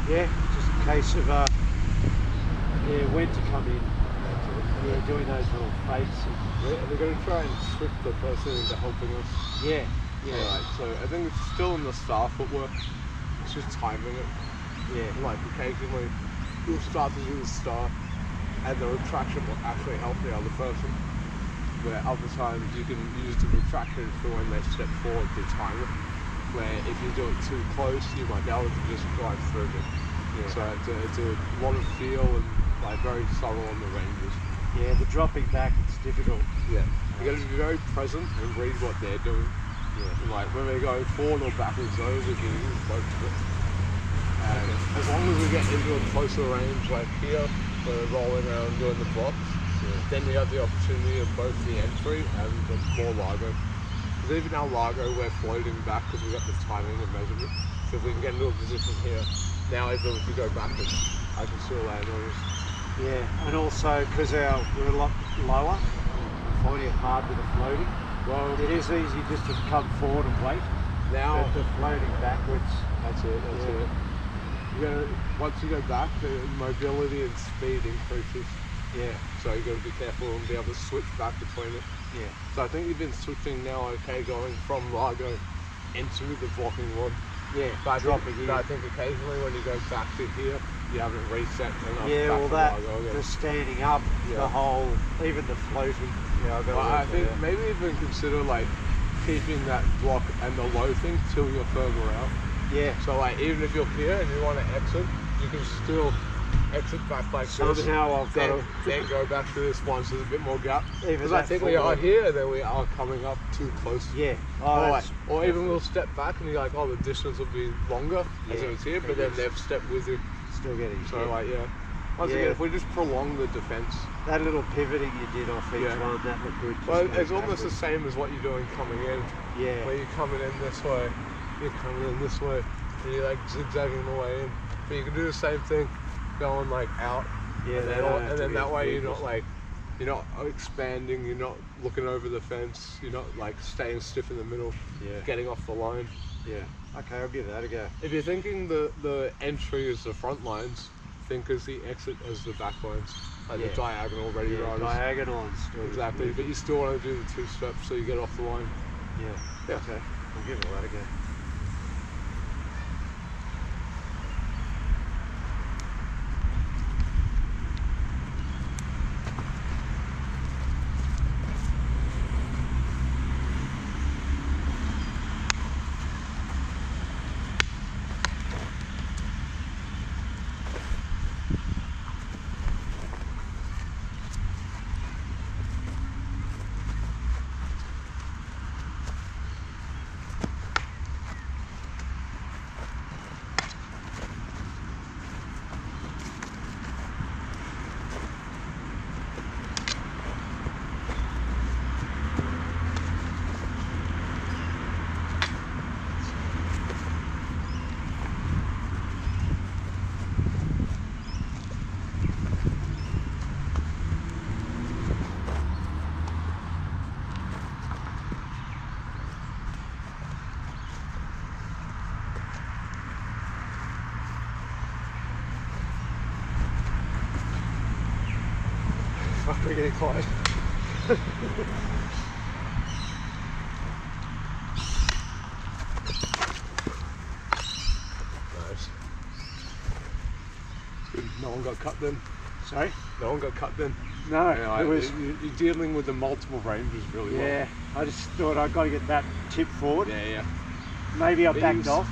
Yeah, just a case of when to come in. Yeah, doing those little fakes. They're going to try and trick the person into helping us. Yeah. Right, so I think it's still in the star footwork. It's just timing it. Yeah. Like occasionally you'll start to do the star and the retraction will actually help the other person. Where other times you can use the retraction for when they step forward to time it. Where if you do it too close, you might be able to just drive through it. Yeah. So it's a lot of feel and like very subtle on the ranges. Yeah, the dropping back, it's difficult. Yeah. You got to be very present and read what they're doing. Yeah. And like when they're going forward or backwards, those we can use both of it. And as long as we get into a closer range like here, where we're rolling around doing the blocks, then we have the opportunity of both the entry and the more largo. Because even our largo, we're floating back because we've got the timing and measurement. So if we can get into a position here, now even if we go backwards, I can still land on us. Yeah, and also because we're a lot lower, I'm finding it hard with the floating. Well, it is easy just to come forward and wait. Now, but the floating backwards. That's it. Once you go back, the mobility and speed increases. Yeah. So you've got to be careful and be able to switch back between it. Yeah. So I think you've been switching now, okay, going from largo into the blocking rod. Yeah, but dropping in. I think occasionally when you go back to here, you haven't reset enough. Yeah, back well the standing up, the whole, even the floating. Yeah, I think maybe even consider like keeping that block and the low thing till you're further out. Yeah. So like even if you're here and you want to exit, you can still exit back like this. Somehow I've got to then go back to this once there's a bit more gap. Because I think we are here, then we are coming up too close. Yeah. Or even we'll step back and you're like, oh, the distance will be longer as it was here, but then they've stepped with you. Still getting so like once again, if we just prolong the defense. That little pivoting you did off each one, that looked good. Well, it's almost the same as what you're doing coming in. Yeah. Where you're coming in this way, you're coming in this way, and you're like zigzagging the way in. But you can do the same thing, going like out. Yeah. And then that way you're not expanding, you're not looking over the fence, you're not like staying stiff in the middle, getting off the line. Yeah. Okay, I'll give that a go. If you're thinking the entry is the front lines, think as the exit as the back lines, like the diagonal ready riders. Diagonal and still. Exactly, but you still want to do the 2 steps so you get off the line. Yeah. Okay, I'll give that a go. We're getting quiet. Nice. Good. No one got cut then. Sorry? No one got cut then. No, you're dealing with the multiple ranges really well. Yeah, I just thought I'd got to get that tip forward. Yeah. Maybe I backed off.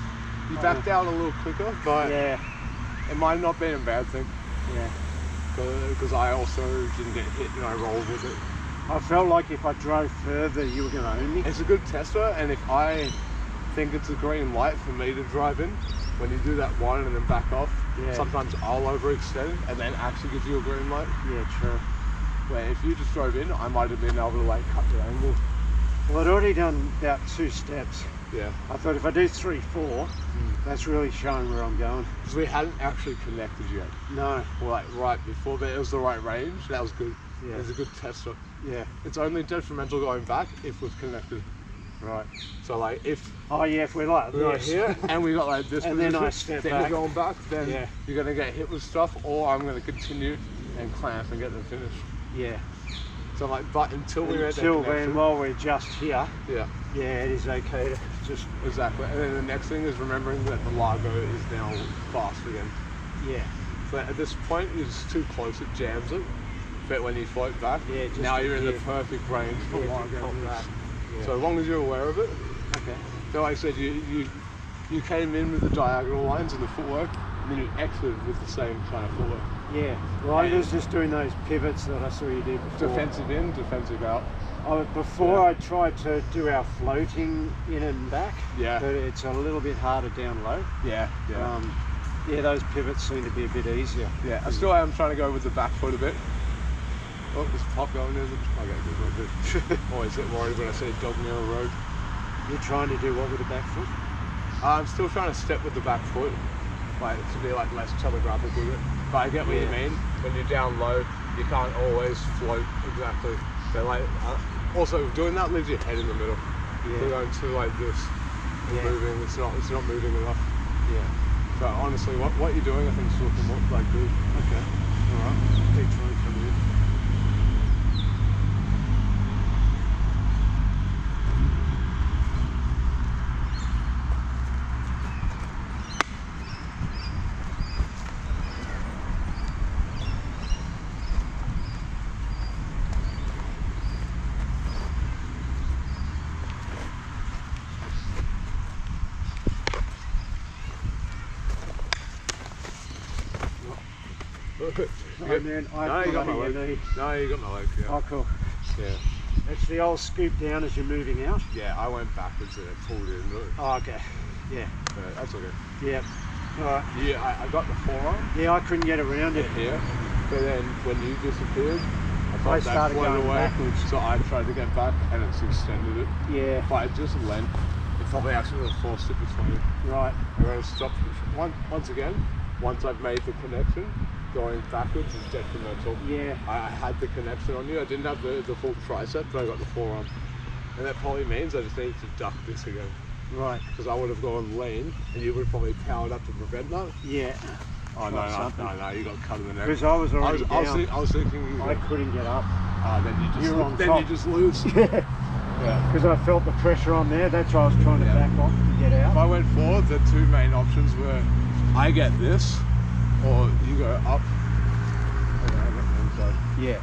You backed out a little quicker, but it might not be a bad thing. Yeah. Because I also didn't get hit and I rolled with it. I felt like if I drove further, you were going to own me. It's a good tester, and if I think it's a green light for me to drive in, when you do that one and then back off, sometimes I'll overextend and then actually give you a green light. Yeah, true. Where if you just drove in, I might have been able to like cut the angle. Well, I'd already done about 2 steps. Yeah. I thought if I do 3, 4, that's really showing where I'm going. Because we hadn't actually connected yet. No. Well, like right before that, it was the right range. That was good. Yeah. It was a good tester. Yeah. It's only detrimental going back if we've connected. Right. So like if Oh yeah, if we're like we're this. here and we got like this And position, then I step then back. you're going back, then Yeah. you're gonna get hit with stuff, or I'm gonna continue and clamp and get the finish. Yeah. So like, but until we make that Until connection, then, while we're just here, yeah, it is okay to just, exactly. And then the next thing is remembering that the Largo is now fast again. yeah. So at this point, it's too close, it jams it. But when you float back, Yeah, just now you're in the yeah. perfect range for Yeah, to Largo. pop that. Yeah. So as long as you're aware of it. Okay. So like I said, you came in with the diagonal lines and the footwork, and then you exited with the same kind of footwork. Yeah. Well, I was just doing those pivots that I saw you do before. Defensive in, defensive out. Before Yeah. I tried to do our floating in and back, Yeah. but it's a little bit harder down low. Yeah, yeah. Yeah, those pivots seem to be a bit easier. Yeah, I still am trying to go with the back foot a bit. Oh, there's pop going, is it? Okay, good. Always get worried when I see a dog near a road. You're trying to do what with the back foot? I'm still trying to step with the back foot, like to be like less telegraphic with it. But I get what you mean. When you're down low, you can't always float exactly. So like, also doing that leaves your head in the middle. Yeah. You're going too like this, and moving. It's not moving enough. Yeah. So honestly, what you're doing, I think, is looking like good. Okay. All right. Keep trying to come in. You Man, no, you got my leg. knee. No, you got my leg. Yeah. Oh, cool. Yeah. That's the old scoop down as you're moving out. Yeah, I went backwards and it pulled in. Oh, okay. Yeah. That's okay. Yeah. All right. Yeah, I got the forearm Yeah, I couldn't get around it. here, but then when you disappeared, I thought that started floated going away. backwards. So I tried to get back and it's extended it. Yeah. If I had just lent, it probably actually would have forced it between. Right. I'm going to stop once again. Once I've made the connection, going backwards is detrimental. Yeah. I had the connection on you. I didn't have the full tricep, but I got the forearm. And that probably means I just needed to duck this again. Right. Because I would have gone lean, and you would have probably powered up to prevent that. Yeah. Oh no, you got cut in the neck. Because I was already down. I was thinking. I couldn't get up. Then you just You're on then top. you just lose. Yeah. Yeah. Because I felt the pressure on there. That's why I was trying to back off to get If out. I went forward, the two main options were I get this, or you go up. Yeah.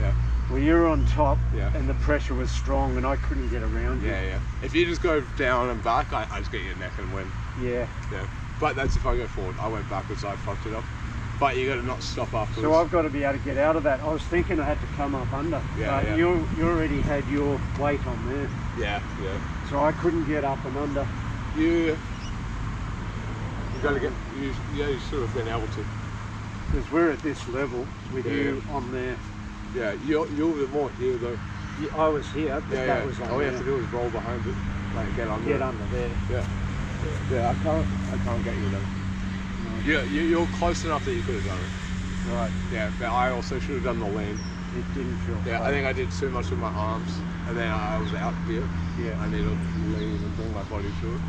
Yeah. Well, you're on top, Yeah. and the pressure was strong, and I couldn't get around you. Yeah. If you just go down and back, I just get your neck and win. Yeah. Yeah. But that's if I go forward. I went backwards, I fucked it up. But you got to not stop afterwards. So I've got to be able to get out of that. I was thinking I had to come up under. Yeah, but yeah. You already had your weight on there. Yeah. So I couldn't get up and under. You got to get. You should have been able to. Because we're at this level with you on there. Yeah, you're a bit more here though. Yeah, I was here, but that was on All you have there. to do is roll behind it, like get under. Get it. under there. Yeah, I can't get you though. No. You're close enough that you could have done it. Right. Yeah, but I also should have done the lean. It didn't feel Yeah, fun. I think I did too much with my arms, and then I was out here. Yeah. I need to lean and bring my body to it.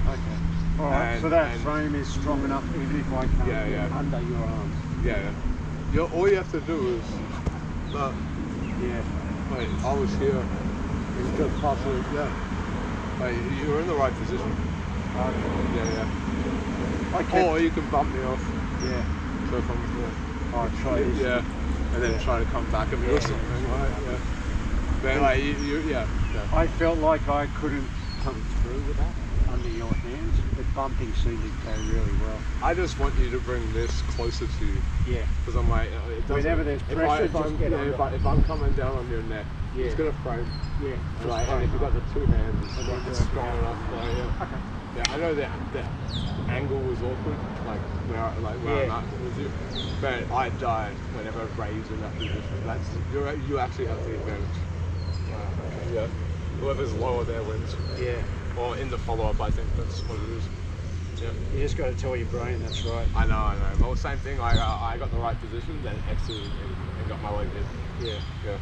Okay. All right. So that frame is strong enough, even if I can't get under your arms. Yeah. All you have to do is. Wait, I was here. You just pass it. Yeah. Wait, you're in the right position. Okay. Yeah. Or you can bump me off. Yeah. So if I'm I'll try this. Yeah. And then try to come back at me or something, right? Yeah. But like yeah. I felt like I couldn't come through with that under your hands. The bumping seemed to go really well. I just want you to bring this closer to you. Yeah. Because I'm like, whenever there's pressure, if I'm coming down on your neck, it's gonna frame. Yeah. And if you've got the two hands, it's strong enough. Okay. Yeah, I know that angle was awkward, like where I'm at with you, but I died whenever Ray's in that position. You actually have the advantage. Yeah. Whoever's lower there wins. Yeah. Or in the follow-up, I think that's what it is. Yeah. You just got to tell your brain that's right. I know. Well, same thing. I got the right position, then exited and got my leg hit. Yeah. Yeah.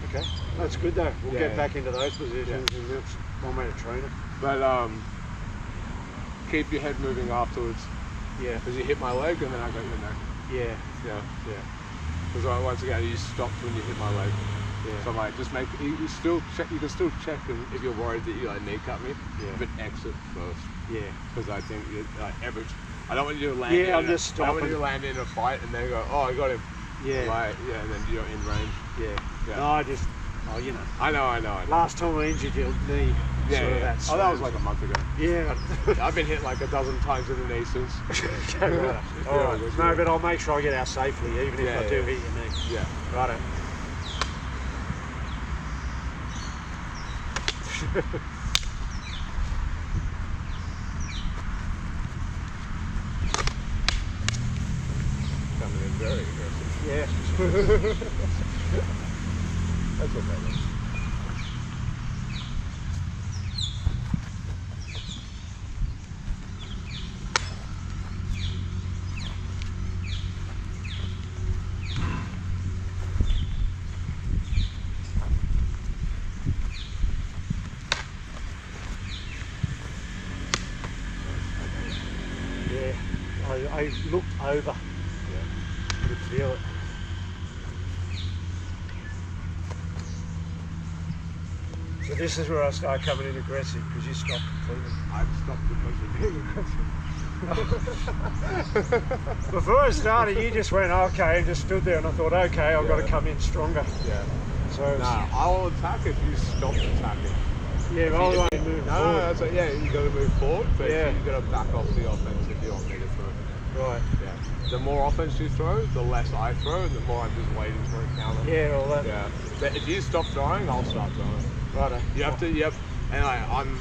Okay. That's good though. We'll get Yeah. back into those positions, and that's one way to train it. But keep your head moving afterwards. Yeah. Because you hit my leg and then I got your neck. Yeah. Yeah. Yeah. Because once again, you stopped when you hit my leg. Yeah. So I'm like, just make you still check. You can still check, and if you're worried that you like kneecap me, Yeah. but exit first. Yeah. Because I think you like average. I don't want you to land. Yeah, I'm in just I don't want stopping. you to land in a fight and then go, oh, I got him. Yeah. Like, yeah, and then you're in range. Yeah. Yeah. No, I just. Oh, you know. I know. Last time I injured your knee. Yeah, sort of yeah. that Oh, that was swings. like a month ago. Yeah. I've been hit like a dozen times in the knee since. Okay, right. All right. Yeah, No, but I'll make sure I get out safely, even if I do hit your knee. Yeah. Righto. Coming in very aggressive. Yeah. That's okay then. Yeah. I looked over. Yeah. Could feel it. So this is where I start coming in aggressive because you stopped completely. I've stopped because of you. Before I started, you just went okay and just stood there, and I thought, okay, I've got to Yeah. come in stronger. Yeah. So it's- Nah, I'll attack if you stop attacking. yeah, but I was only moving No, forward. that's yeah, you got to move forward, but Yeah. you got to back off the offense if you want me to throw. Right. Yeah. The more offense you throw, the less I throw, and the more I'm just waiting for a counter. Yeah, all that. Yeah. But if you stop throwing, I'll start throwing. Righto. You have to. Yep. And I'm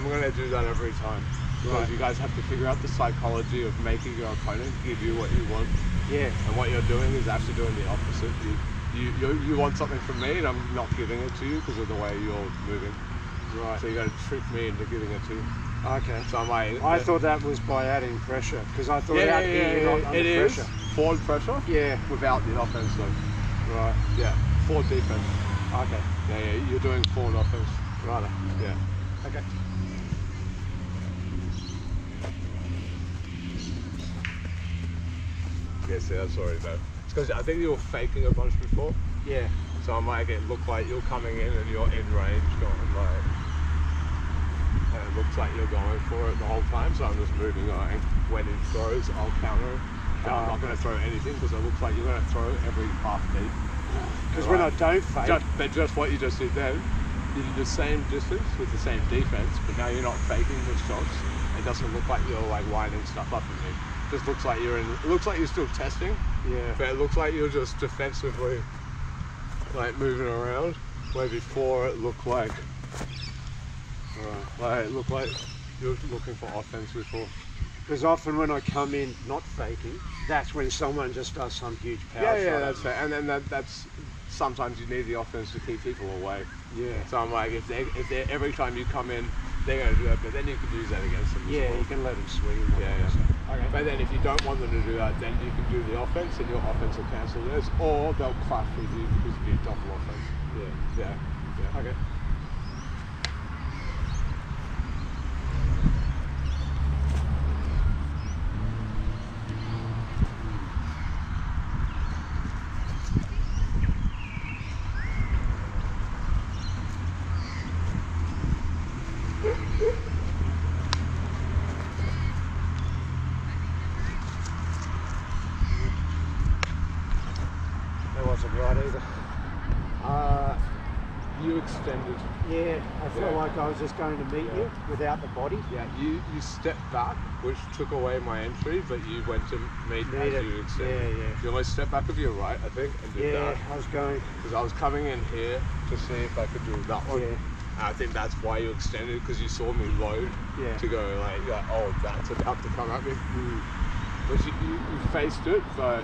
gonna do that every time. Because Right. you guys have to figure out the psychology of making your opponent give you what you want, Yeah. and what you're doing is actually doing the opposite. You want something from me, and I'm not giving it to you because of the way you're moving. Right. So you got to trick me into giving it to you. Okay. So I'm like, I thought that was by adding pressure because I thought yeah, out here you're not under it is pressure. forward pressure Yeah. without the offense though. Right. Yeah, forward defense. Okay. Yeah, you're doing forward offense. Righto. Yeah. Okay. Yeah, see, that's already bad. It's because I think you were faking a bunch before. Yeah. So I might get look like you're coming in and you're in range going like, and it looks like you're going for it the whole time. So I'm just moving on. When it throws, I'll counter. But I'm not going to throw anything because it looks like you're going to throw every half beat. Because when I don't fake, But just what you just did then, you did the same distance with the same defense, but now you're not faking the shots. It doesn't look like you're like winding stuff up at me. It just looks like you're in. It looks like you're still testing, yeah. but it looks like you're just defensively like moving around. Where before it looked like, it looked like you're looking for offense before. Because often when I come in not faking, that's when someone just does some huge power Yeah, shot. yeah, at that's me. fair. And then that's sometimes you need the offense to keep people away. Yeah. So I'm like, if they every time you come in, they're going to do that, but then you can use that against them. as Yeah, well. you can let them swing. And Yeah, whatnot. yeah. Okay. But then if you don't want them to do that, then you can do the offense, and your offense will cancel theirs, or they'll clash with you because you do double offense. Yeah. Yeah, yeah. Okay. That wasn't right either. You extended. Yeah, I felt Yeah. like I was just going to meet you without the body. Yeah, you stepped back, which took away my entry, but you went to meet Meet as it. you extended. Yeah, yeah. You always step back of your right, I think, and did Yeah, that. I was going. Because I was coming in here to see if I could do that one. Yeah. And I think that's why you extended, because you saw me load Yeah. to go like, you're like, oh, that's about to come at me. Mm. But you faced it, but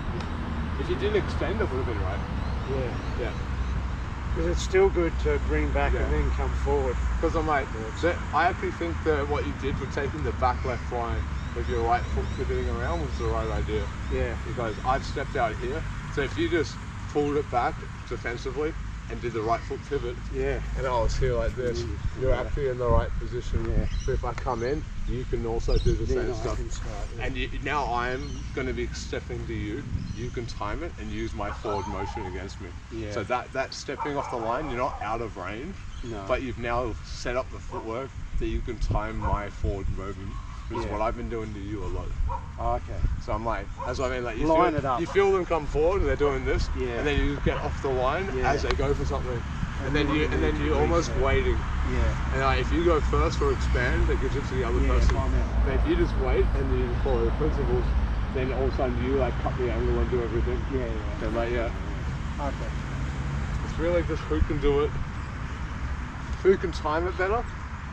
if you didn't extend, it would have been right. Yeah. Yeah. Because it's still good to bring back Yeah. and then come forward. Because I'm like, I actually think that what you did with taking the back left line with your right foot pivoting around was the right idea. Yeah. Because I've stepped out here. So if you just pulled it back defensively and did the right foot pivot, Yeah. and I was here like this, you're Yeah. actually in the right position. Yeah. So if I come in, you can also do the Then same I stuff. can start, yeah. And now I'm going to be stepping to you. You can time it and use my forward motion against me. Yeah. So that stepping off the line, you're not out of range, No. but you've now set up the footwork that you can time my forward movement, which is Yeah. what I've been doing to you a lot. Oh, okay. So I'm like, that's what I mean. Like Line it up. you feel them come forward and they're doing this, Yeah. and then you just get off the line Yeah. as they go for something, and then you you're almost reset. waiting. Yeah. And like, if you go first or expand, that gives it to the other Yeah, person. if I'm out. But if you just wait and then you follow the principles, then all of a sudden you like cut the angle and do everything. Yeah, yeah. And like Okay. it's really just who can do it, who can time it better,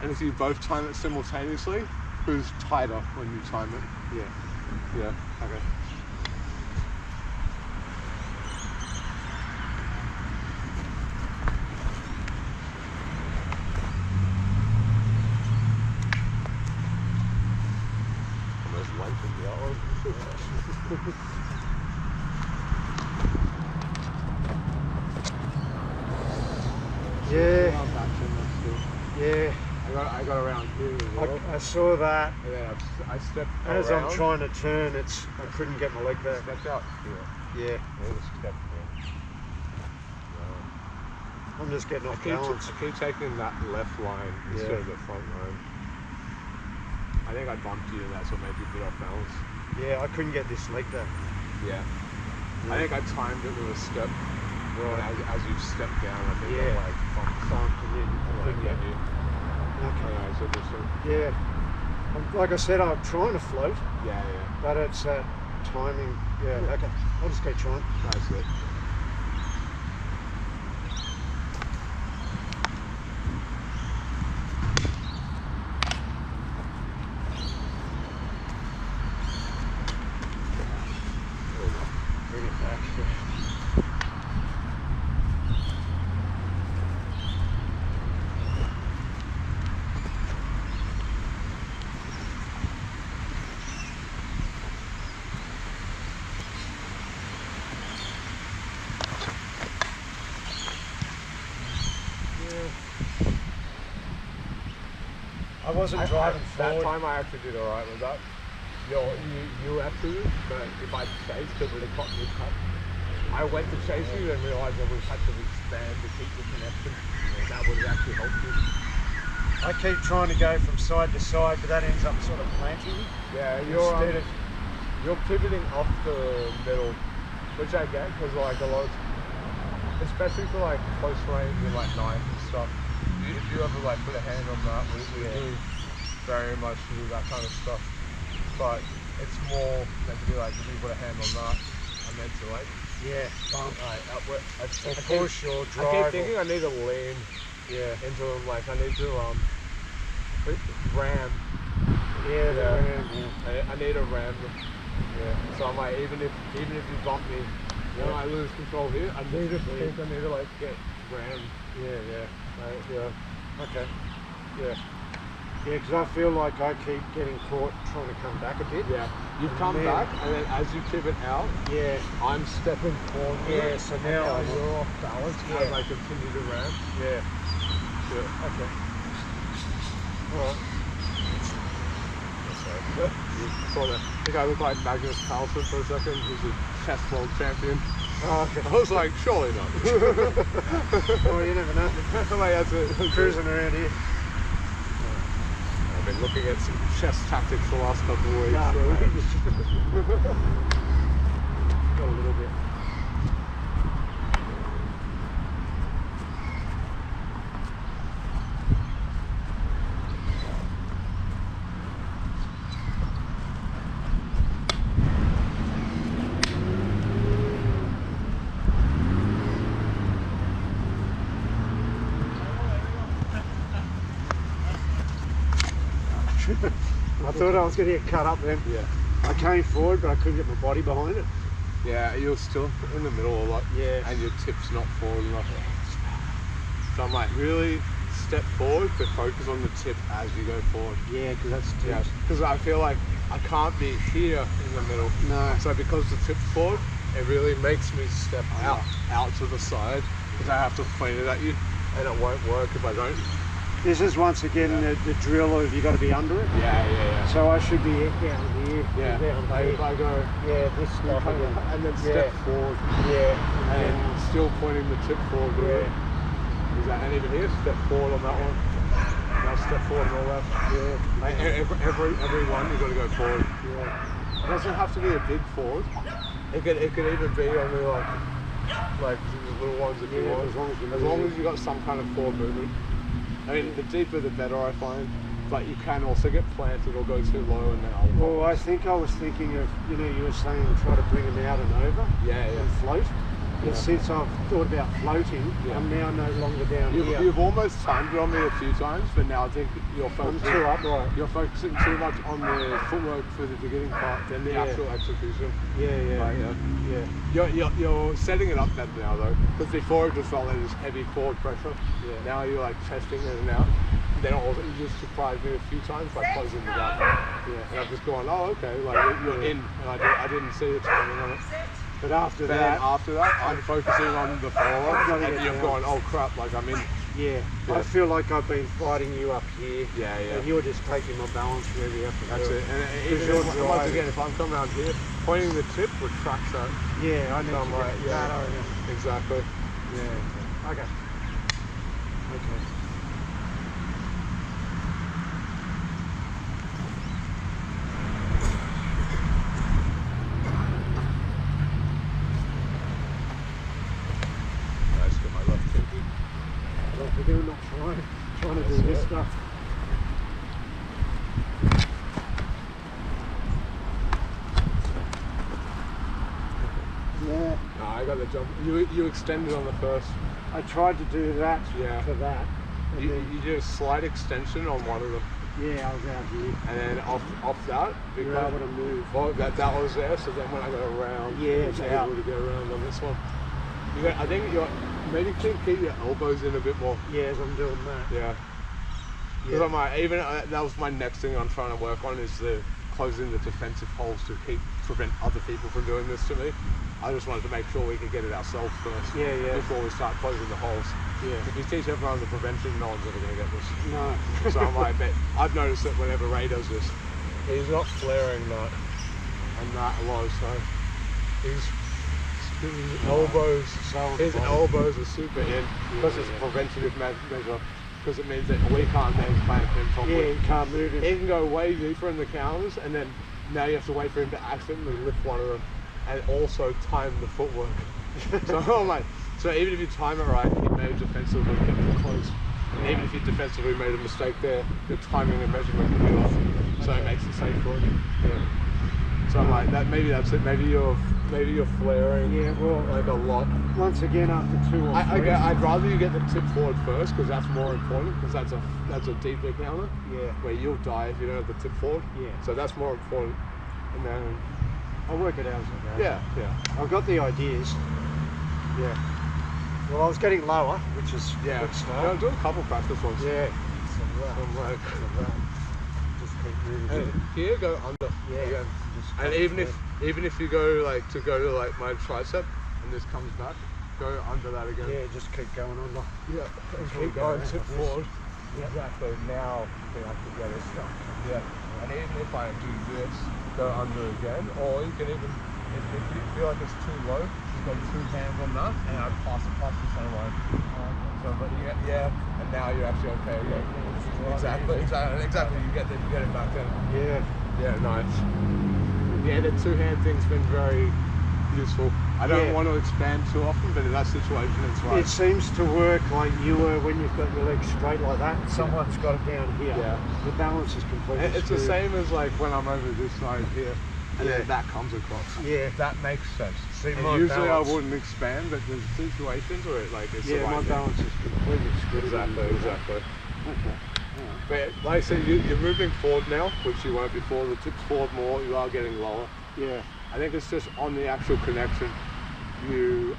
and if you both time it simultaneously, who's tighter when you time it. Yeah. Yeah. Okay. Almost lengthened the arm. Yeah. I'm back in that still. Yeah. I got around here as well. I saw that. And then I stepped As around. I'm trying to turn, I couldn't get my leg back. Stepped out here. Yeah. And stepped in. I'm just getting off I balance. keep taking that left line instead Yeah. of the front line. I think I bumped you and that's what made you get off balance. Yeah, I couldn't get this leg back. Yeah. I think I timed it with a step. Right. And as you step down, I think Yeah. I like bumped And then I like couldn't get you. Okay. Okay, so this one. Yeah. Like I said, I'm trying to float, Yeah, but it's that timing. Yeah. Okay. I'll just keep trying. that's it. Bring it back. I wasn't driving that forward. time I actually did alright with that. You actually, but if I chased, it would have caught me cut. I went to chase you and realised I would have had to expand to keep the connection. And that would have actually helped you. I keep trying to go from side to side, but that ends up sort of planting me. Yeah, Instead of you're pivoting off the middle, which I get because like a lot, especially for like close range and like knife and stuff. If you ever like put a hand on that, we do very much do that kind of stuff. But it's more meant to be like if you put a hand on that, I'm meant to like bump. I Push or keep drive. thinking I need to lean into them, like I need to ram. Yeah, the Yeah. ram, yeah. I need to ram them. Yeah. So I'm like, even if you bump me, you know, I lose control here. I need to like get rammed. Yeah. Right? Yeah. Okay. Yeah. Yeah, because I feel like I keep getting caught trying to come back a bit. Yeah. You And come then- back, and then as you pivot out, Yeah. I'm stepping forward. Yeah, so And now I'm- you're off balance as Yeah. I continue to ram. Yeah. Yeah. Okay. All right. I think I look like Magnus Carlsen for a second, who's a chess world champion. Oh, okay. I was like, surely not. Oh, you never know. Like, that's it. Cruising around here. I've been looking at some chess tactics the last couple of weeks. Nah, so- we can just got a little bit. I thought I was going to get cut up then. Yeah. I came forward, but I couldn't get my body behind it. Yeah, you're still in the middle a lot. Yeah. And your tip's not forward enough. So I'm like, really step forward, but focus on the tip as you go forward. Yeah, because that's too. Yeah, because I feel like I can't be here in the middle. No. So because the tip's forward, it really makes me step out to the side because I have to point it at you, and it won't work if I don't. This is once again the drill of you got to be under it. Yeah. So I should be down here. Yeah. Down Like here. if I go. Yeah, this stuff again. And then step forward. Yeah. And still pointing the tip forward. Yeah. Is that, and even here, step forward on that one. Now step forward on the left. Yeah. Like every one you've got to go forward. Yeah. It doesn't have to be a big forward. It could even be only like the little ones if you want. As long as you got some kind of forward movement. I mean, the deeper the better, I find. But you can also get planted or go too low and then Well, I think I was thinking of, you were saying try to bring them out and over. And float. And since I've thought about floating, I'm now no longer down here. You've almost timed it on me a few times, but now I think you're focusing. I'm too upright. You're focusing too much on the footwork for the beginning part than the actual execution. You're setting it up better now though, because before it just felt like this heavy forward pressure. Now you're like testing it and out. Then also you just surprised me a few times by closing the gap. And I've just gone, oh okay, like you're in, and I didn't see the timing on it. But after that, I'm focusing on the follow-up, and you're going, oh crap, like I'm in. I feel like I've been fighting you up here. And you're just taking my balance where you have to That's do it. And once again, if I'm coming out here, pointing the tip retracts that. I need to get that. Exactly. Okay. We're not trying to do this stuff. No, I got the jump. You extended on the first. I tried to do that for that. You did a slight extension on one of them. I was out here. And then off that, you're able to move. Well, that was there, so then when I got around, I was able to get around on this one. I think maybe keep your elbows in a bit more. As I'm doing that. Because I might even that was my next thing I'm trying to work on is closing the defensive holes to prevent other people from doing this to me. I just wanted to make sure we could get it ourselves first. Before we start closing the holes. If you teach everyone the prevention, no one's ever going to get this. No. So I'm like, I've noticed that whenever Ray does this, he's not flaring that and that a lot. So his elbows are super in because it's a preventative measure. Because it means that we can't then plan him properly. He can't move him. He can go way deeper in the counters, and then now you have to wait for him to accidentally lift one of them, and also time the footwork. So even if you time it right, he may have defensively kept it close. And even if you defensively made a mistake there, your timing and measurement will be off. So it makes it safe for you. So I'm like, maybe that's it. Maybe you're flaring like a lot. Once again, after 2 or 3. I'd rather you get the tip forward first because that's more important because that's a deeper counter. Where you'll die if you don't have the tip forward. So that's more important. And then I'll work it out as I go. I've got the ideas. Well, I was getting lower, which is good start. I'll do a couple practice ones. Just keep moving. And here, go under. And even if you go to my tricep and this comes back, go under that again. Just keep going under. And keep going tip forward. Exactly. Now we have to get it stuck. And even if I do this, go under again, or you can even, if you feel like it's too low, just go 2 hands on that, and I'd pass the center line. So, but and now you're actually okay again. Exactly. You get it back then. Nice. The 2-hand thing's been very useful. I don't want to expand too often, but in that situation, it's right. It seems to work like you were when you've got your legs straight like that. Someone's got it down here. The balance is completely It's screwed. the same as like when I'm over this side here, and then that comes across. That makes sense. See, usually I wouldn't expand, but there's situations where it's the right my balance is completely screwed. Exactly. Okay. But like I said, you're moving forward now, which you weren't before. The tip's forward more, you are getting lower. I think it's just on the actual connection.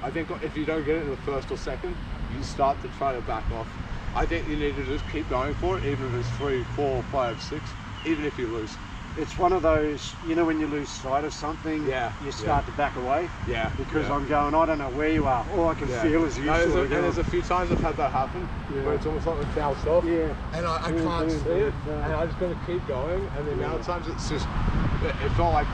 I think if you don't get it in the first or second, you start to try to back off. I think you need to just keep going for it, even if it's 3, 4, 5, 6, even if you lose. it's one of those, you know, when you lose sight of something, you start to back away. Yeah. Because I'm going, I don't know where you are. All I can feel is you. And there's a few times I've had that happen where it's almost like it bounced off. Yeah. And I can't see it. And I just got to keep going. And the amount of times it's just, it felt like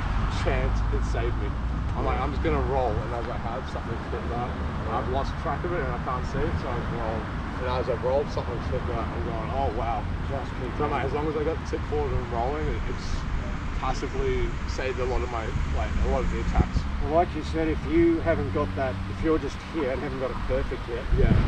chance, it saved me. I'm like, I'm just going to roll. And as I have, something slipped out. I've lost track of it and I can't see it, so I just roll. And as I rolled, something slipped out. I'm going, oh wow. Just keep so like, as long as I got the tip forward and rolling, it's passively saved a lot of the attacks. Well, like you said, if you haven't got that, if you're just here and haven't got it perfect yet,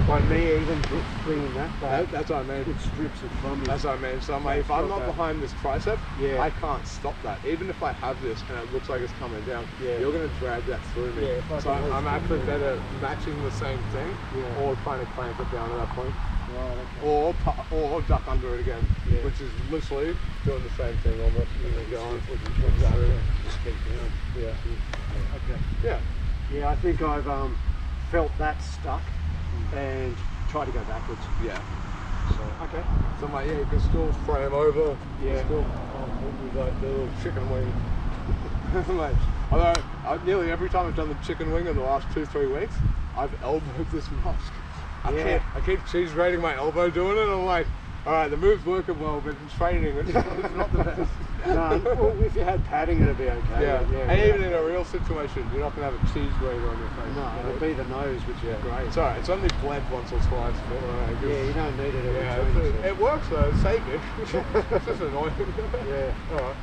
by me even bringing that back, that's what I mean. It strips it from you. That's what I mean. So I'm like, if I'm not behind this tricep, I can't stop that. Even if I have this and it looks like it's coming down, you're going to drag that through me. So I'm actually better matching the same thing or trying to clamp it down at that point. Right, okay. Or duck under it again, which is literally doing the same thing almost. Just keep down. Okay. Yeah, I think I've felt that stuck and tried to go backwards. Yeah. So, okay. So I'm like, you can still frame over. Yeah. Still like the little chicken wing. Like, although nearly every time I've done the chicken wing in the last 2-3 weeks, I've elbowed this mask. I keep cheese grating my elbow doing it. I'm like, all right, the move's working well, but in training, it's not the best. No, well, if you had padding, it'd be okay. And even in a real situation, you're not going to have a cheese grater on your face. No, it'll be the nose, which is great. It's alright, it's only bled once or twice. But, you don't need it every time. It works though, it saved me. It's just annoying. Alright.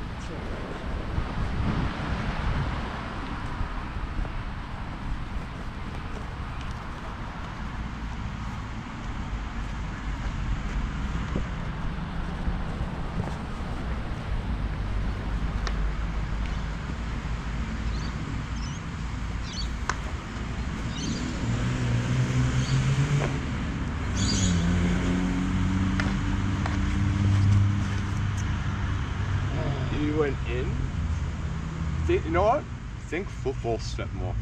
Went in. You know what? Think football step more.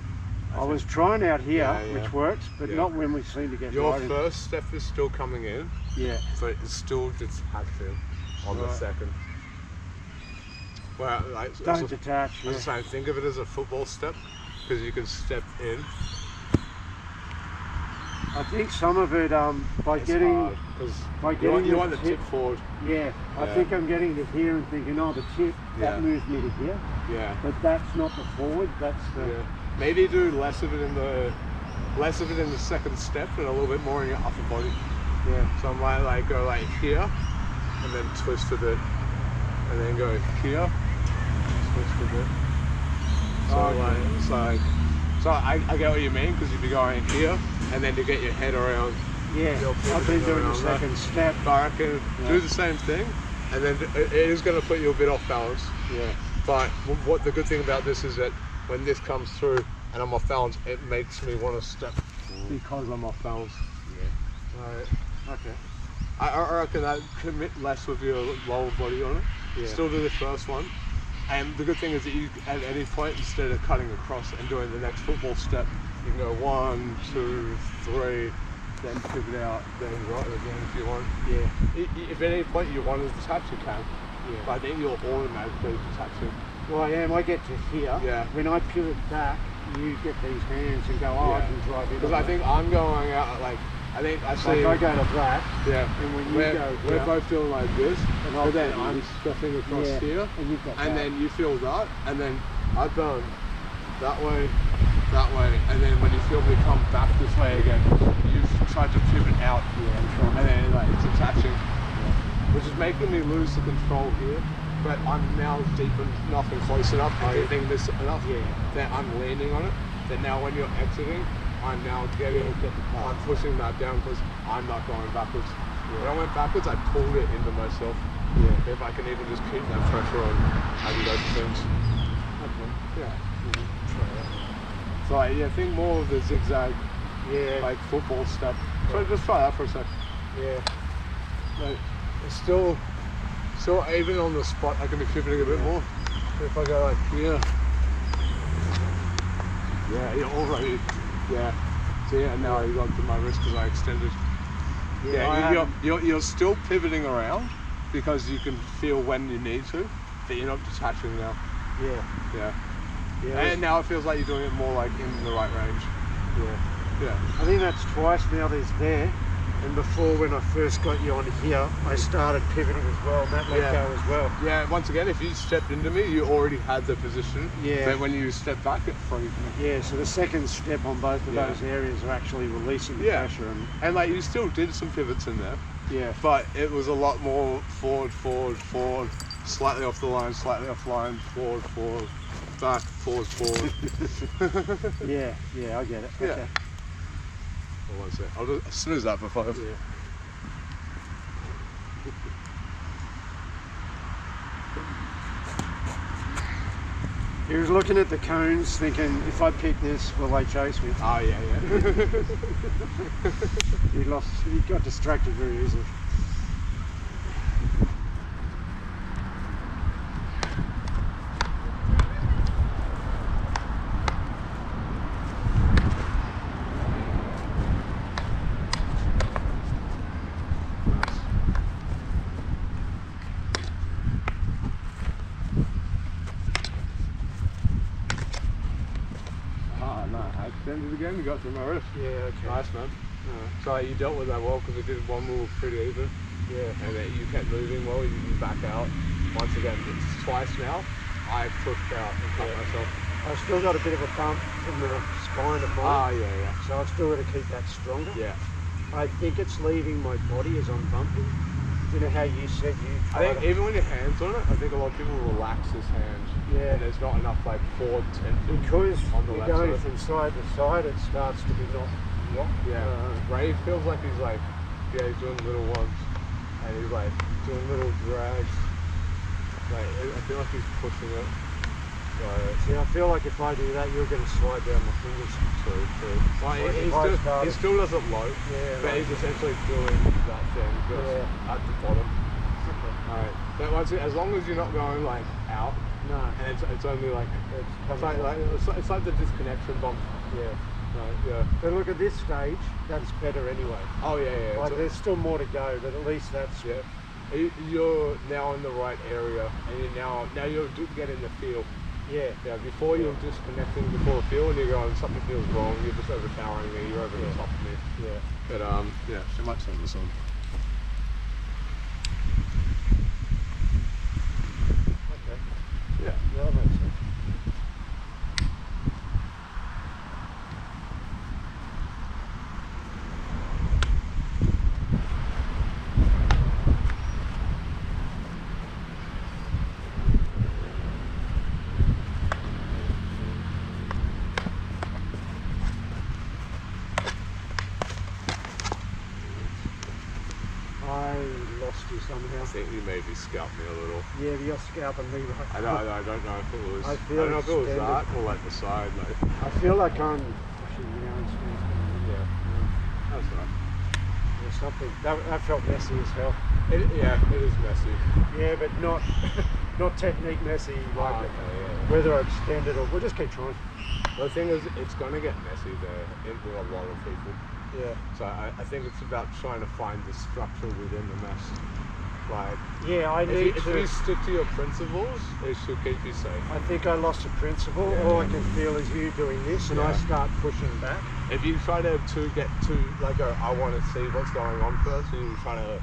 I was trying out here, which works, but not when we seem to get your right first step is still coming in. Yeah. But it's still detaching on the second. Well, like, don't detach. I was saying, think of it as a football step because you can step in. I think some of it by getting you want the tip forward. Yeah, I think I'm getting to here and thinking, oh, the tip that moves me to here. Yeah. But that's not the forward. That's the. Maybe do less of it in the second step and a little bit more in your upper body. Yeah. So I might like go like here and then twist a bit, and then go here, twist a bit. So I get what you mean because you'd be going here. And then to get your head around. Yeah, I've been doing the second step. But I reckon do the same thing, and then it is going to put you a bit off balance. Yeah. But what the good thing about this is that when this comes through and I'm off balance, it makes me want to step because I'm off balance. Yeah. Alright. Okay. I reckon that commit less with your lower body on it. Yeah. Still do the first one. And the good thing is that you, at any point, instead of cutting across and doing the next football step, you can go 1, 2, 3, then pivot out, then right again if you want. Yeah. If at any point you want to detach, you can. Yeah. But I think you'll automatically detach it. Well, I am. I get to here. Yeah. When I pivot back, you get these hands and go, I can drive in. Because I think I'm going out like. I think I see. Like I go to that. Yeah. And when you go, we're both doing like this, and then I'm stepping across here, and you've got and then you feel that, and then I've done that way, and then when you feel me come back this way again, you try to pivot out, and then like it's attaching, which is making me lose the control here. But I'm now deep enough and close enough, and getting this enough that I'm landing on it. That now when you're exiting, I'm now I'm pushing that down because I'm not going backwards. When I went backwards, I pulled it into myself. Yeah. If I can even just keep that pressure on, I can go for things. Okay. Yeah. So I think more of the zigzag, like football step. So just try that for a sec. Yeah. Like, it's still even on the spot, I can be pivoting a bit more. If I go like here. Yeah, you're already. Yeah. See, and now you got to my wrist because I extended. Yeah, you're still pivoting around because you can feel when you need to, that you're not detaching now. Yeah. And now it feels like you're doing it more like in the right range. Yeah. I think that's twice now there's there. And before, when I first got you on here, I started pivoting as well, and that let go as well. Yeah, once again, if you stepped into me, you already had the position. Yeah. But when you step back, it frees me. Yeah, so the second step on both of those areas are actually releasing the pressure. And like, you still did some pivots in there. Yeah. But it was a lot more forward, slightly off the line, forward, back, forward. Yeah, I get it. Okay. Hold on a sec. I'll just snooze that for 5. Yeah. He was looking at the cones thinking, if I pick this, will they chase me? Oh, yeah. He got distracted very easily. Extended again, you got through my wrist. Yeah, okay. Nice, man. So you dealt with that well because we did one move pretty even. Yeah. And you kept moving well, you didn't back out. Once again, it's twice now. I pushed out and cut myself. I've still got a bit of a bump from the spine of mine. Yeah. So I've still got to keep that stronger. Yeah. I think it's leaving my body as I'm bumping. You know how you said I think even when your hand's on it, I think a lot of people relax his hands. Yeah. And there's not enough like forward tension. Because on the you're left going side. from side to side, it starts to be not locked. Yeah. Ray feels like he's like, he's doing little ones. And he's like doing little drags. Like, I feel like he's pushing it. See, I feel like if I do that, you're going to slide down my fingers. True. Like, he still does it low, but he's essentially doing that thing just at the bottom. Alright, but once as long as you're not going like out, and it's only like it's like the disconnection bump. Yeah. But look, at this stage, that's better anyway. Oh yeah. Like, there's still more to go, but at least that's You're now in the right area, and now you're getting the feel. Yeah. Before you're disconnecting before the feel, and you're going, something feels wrong. You're just overpowering me. You're over the top of me. Yeah. But so much on this one. Okay. Yeah. That makes sense. Somehow. I think you maybe scalped me a little. Yeah, you're scalping me right. I don't know if it was. I don't know if it was that or like the side. Like. I feel like I'm pushing you on strings. That's right. There's something that felt messy as hell. It is messy. Yeah, but not technique messy. Like whether I extend it or we'll just keep trying. The thing is, it's going to get messy there with a lot of people. Yeah. So I think it's about trying to find the structure within the mess. Like, if you stick to your principles, it should keep you safe. I think I lost a principle. All I can feel is you doing this, and I start pushing back. If you try to get to like I want to see what's going on first, and you try to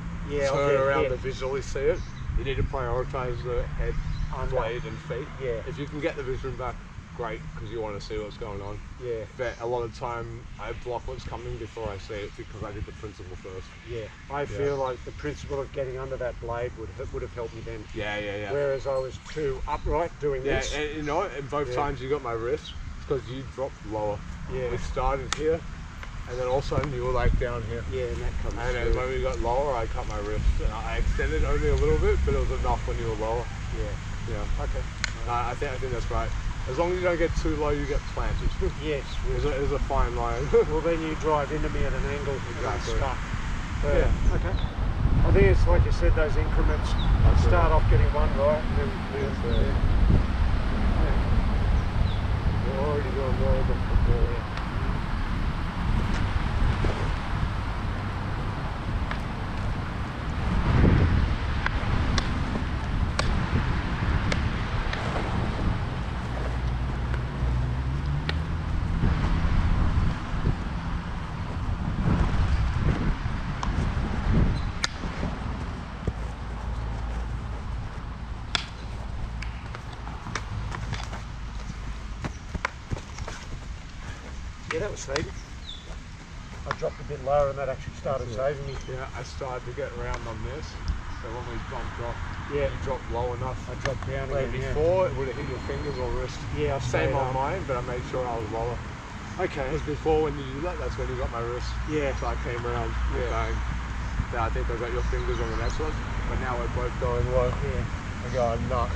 turn around to visually see it, you need to prioritize the head, blade, and feet. Yeah. If you can get the vision back, great, because you want to see what's going on. Yeah. But a lot of the time, I block what's coming before I see it because I did the principle first. Yeah. I feel like the principle of getting under that blade would have helped me then. Yeah. Whereas I was too upright doing this. Yeah, and you know what? And both times you got my wrist, it's because you dropped lower. Yeah. We started here, and then all of a sudden you were like down here. Yeah, and that comes And then when we got lower, I cut my wrist. And I extended only a little bit, but it was enough when you were lower. Yeah. Okay. I think that's right. As long as you don't get too low, you get planted. Yes. It's a fine line. Well, then you drive into me at an angle and I'm stuck. Okay. I think it's like you said, those increments. Start off getting one right and then You're already doing well with the football. Yeah, that was saving. I dropped a bit lower and that actually started saving me. Yeah, I started to get around on this. So when we bumped off, yeah, you dropped low enough. I dropped down again. Before, it would have hit your fingers or wrist. Yeah, I same on mine, but I made sure I was lower. Okay. Because before when you do that, that's when you got my wrist. Yeah. So I came around going, now I think I got your fingers on the next one. But now we're both going low. Yeah. I'm going, no.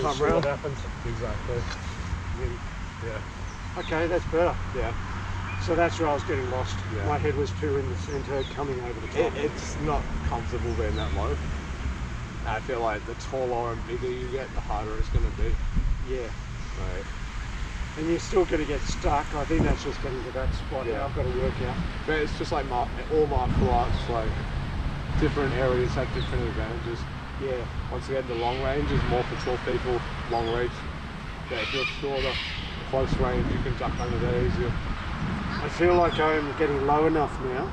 Come round. What happens. Exactly. Yeah. Okay, that's better. Yeah. So that's where I was getting lost. Yeah. My head was too in the centre, coming over the top. It's not comfortable being that low. I feel like the taller and bigger you get, the harder it's going to be. Yeah. Right. And you're still going to get stuck. I think that's just getting to that spot now. I've got to work out. But it's just like all martial arts, like different areas have different advantages. Yeah. Once again, the long range is more for tall people, long range. Yeah, if you're shorter, close range, you can duck under that easier. I feel like I'm getting low enough now,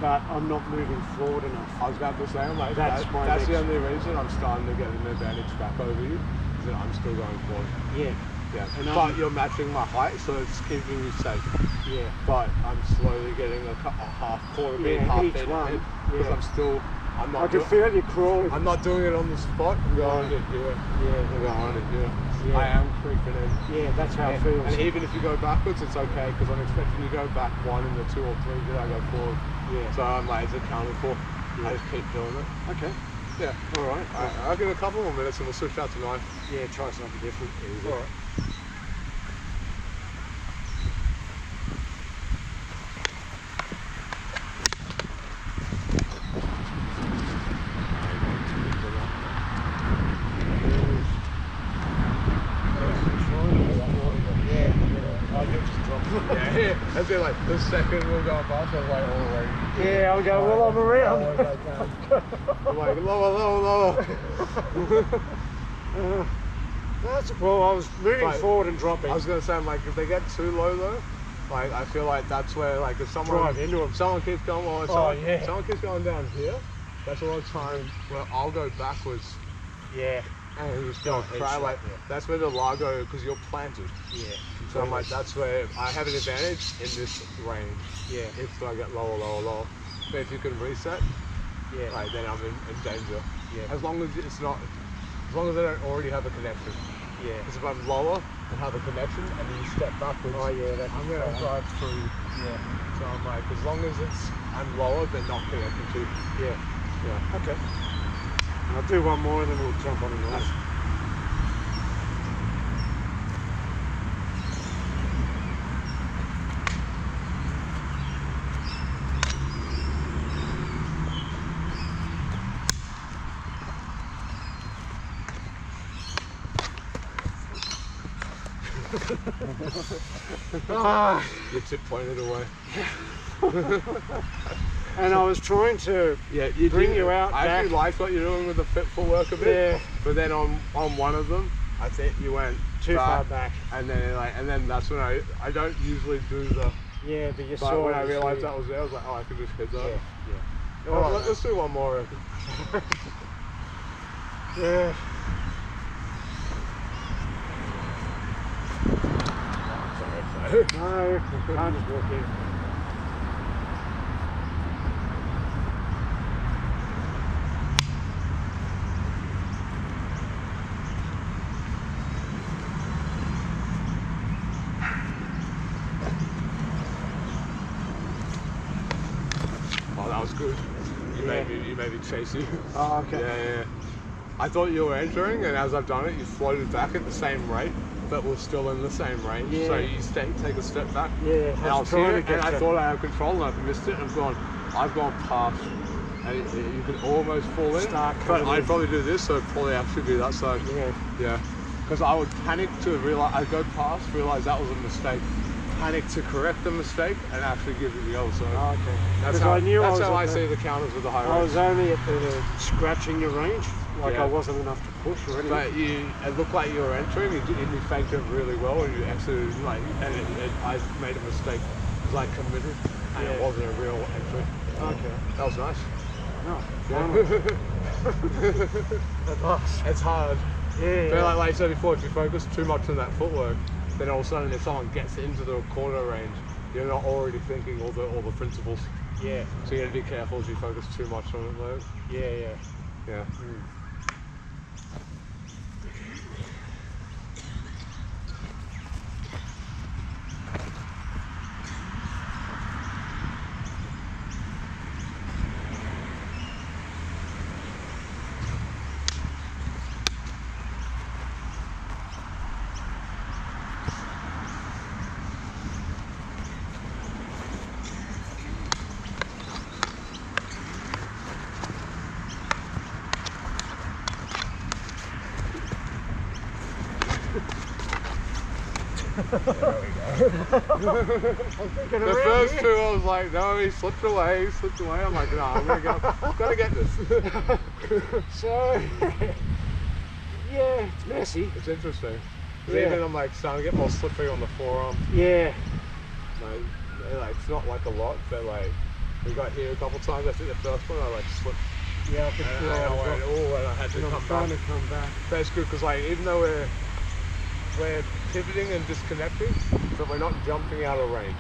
but I'm not moving forward enough. I was about to say, like, that's the only reason I'm starting to get an advantage back over you, is that I'm still going forward. Yeah. Yeah. But you're matching my height, so it's keeping you safe. Yeah. But I'm slowly getting a half, quarter beat, half each beat one. Because I can feel you crawling. I'm not doing it on the spot. I'm going it here. Yeah. I'm going it here. Yeah. I am creeping in. Yeah, that's how it feels. And even if you go backwards, it's okay because I'm expecting you to go back 1 in the 2 or 3 that I go forward. Yeah. So I'm like, it's accounted for. I just keep doing it. Okay. Yeah. All right. I'll give it a couple more minutes and we'll switch out to knife. Yeah, try something different. Easy. All right. Yeah, that's it, like the second we'll go past, I was like, already. Yeah, I'll go, well, I'm around. I'm like, lower. Well, I was moving forward and dropping. I was going to say, I'm like, if they get too low though, like, I feel like that's where, like, if someone drive into them. Someone keeps going, someone keeps going down here, that's a lot of time where I'll go backwards. Yeah. And just go cry, like, that's where the Largo, because you're planted. Yeah. So I'm like, that's where I have an advantage in this range. Yeah. If I get lower. But if you can reset, right, then I'm in danger. Yeah. As long as it's not, as long as I don't already have a connection. Yeah. Because if I'm lower and have a connection and then you step backwards, I'm going to drive through. Yeah. So I'm like, as long as I'm lower but not connected to. Yeah. Yeah. Okay. I'll do one more and then we'll jump on the knife. Your tip pointed away. And I was trying to bring you out I actually liked what you're doing with the footwork a bit, but then on one of them, I think you went too far back, and then that's when I don't usually do the but you but saw when I realised that was there, I was like, oh, I could just hit that. Yeah. All right, let's do one more. Yeah. No, I'm just walking. Oh, that was good. You made me chase you. Oh, okay. Yeah. I thought you were entering, and as I've done it, you floated back at the same rate, but we're still in the same range. Yeah. So you take a step back. Yeah. And I was here, and I thought I had control, and I've missed it. And I've gone past, and you could almost fall in. But I'd probably do this, so it'd probably actually be that side. Yeah. Because I would panic to realize I'd go past, realize that was a mistake. Panic to correct the mistake and actually give you the other side. Oh, okay. That's how I see the counters with the high range. I was only at the scratching your range, I wasn't enough to push or anything. But it looked like you were entering, you faked it really well, and you exited, I made a mistake because I committed, and it wasn't a real entry. Okay. That was nice. No. It's hard. Yeah. But like I said before, if you focus too much on that footwork, then all of a sudden if someone gets into the corner range, you're not already thinking all the principles. Yeah. So you have to be careful if you focus too much on it though. Yeah. Yeah. There we go. The first two, I was like, no, he slipped away. I'm like, no, I'm gonna get this. So, yeah, it's messy. It's interesting. Yeah. Even I'm like starting to get more slippery on the forearm. Yeah. Like, it's not like a lot, but like we got here a couple times. I think the first one I like slipped. Yeah, I could feel and I had to come back. But it's good because like even though we're pivoting and disconnecting, but we're not jumping out of range.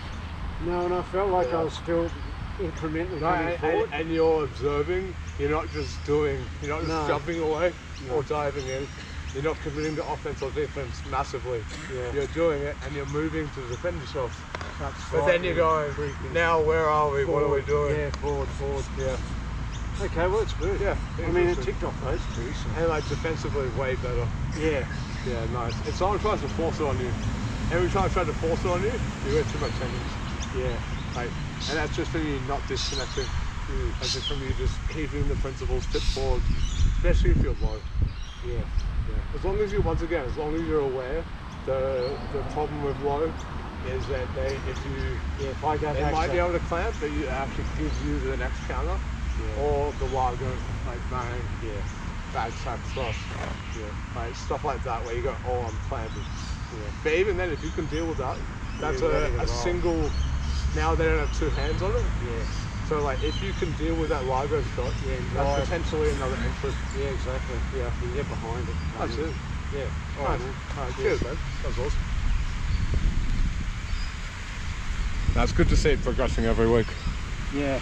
No, and I felt like I was still incrementally coming forward. And you're observing, you're not just jumping away or diving in. You're not committing to offense or defense massively. Yeah. You're doing it and you're moving to defend yourself. That's but then you're going, now where are we? Forward. What are we doing? Yeah, forward. Yeah. Okay, well it's good. Yeah. I mean, it ticked off those two. So. And like defensively, way better. Yeah. Yeah, nice. If someone tries to force it on you, every time I try to force it on you, you get too much tendons. Yeah. Like, and that's just from you not disconnecting. That's just from you just keeping the principles tip forward, especially if you're low. Yeah. As long as you're aware, the problem with low is that they might be able to clamp, but it actually gives you the next counter or the largo, like bang, bad sack thrust, like stuff like that where you go, oh, I'm clamping. But even then, if you can deal with that, that's a single. Now they don't have two hands on it. So like if you can deal with that largo shot, that's potentially another entry. Yeah, exactly. Yeah, you can get behind it. That's it. Yeah. Alright, cheers, man. That was awesome. That's good to see it progressing every week. Yeah.